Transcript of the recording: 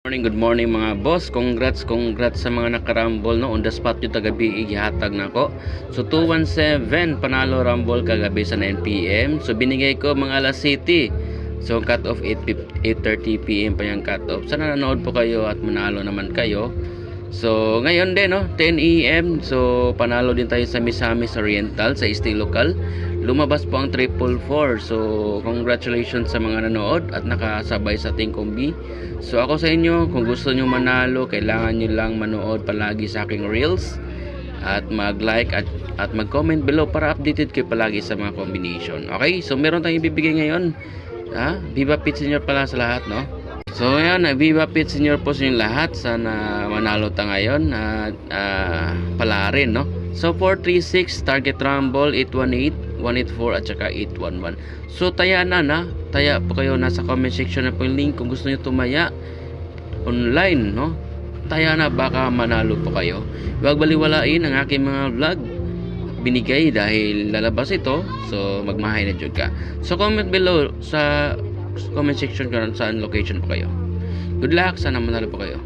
Good morning mga boss. Congrats sa mga nakarambol no. On the spot yung tagabi ihatag nako. So 217 panalo rumble kagabi sa 9 PM. So binigay ko mga alas City. So cut off 8:30 PM pa yung cut off. Sana nanood po kayo at manalo naman kayo. So ngayon din no, 10 AM. So panalo din tayo sa Misamis Oriental sa Stay Local. Lumabas po ang 444. So congratulations sa mga nanood at nakasabay sa ating kombi. So ako sa inyo, kung gusto nyo manalo, kailangan nyo lang manood palagi sa aking reels at mag-like at mag-comment below para updated kayo palagi sa mga combination. Okay, so meron tayong ibibigay ngayon. Viva Pit Senior pala sa lahat, no? So ayan, Viva Pit Senior po sa inyo lahat. Sana manalo ta ngayon at pala rin, no? So 436 target rumble 818 184 at saka 811. So taya po kayo, nasa comment section na po yung link kung gusto niyo tumaya online, no? Taya na, baka manalo po kayo. Huwag baliwalain ang aking mga vlog binigay dahil lalabas ito. So magmahay na jud ka. So comment below sa comment section kung saan location po kayo. Good luck, sana manalo po kayo.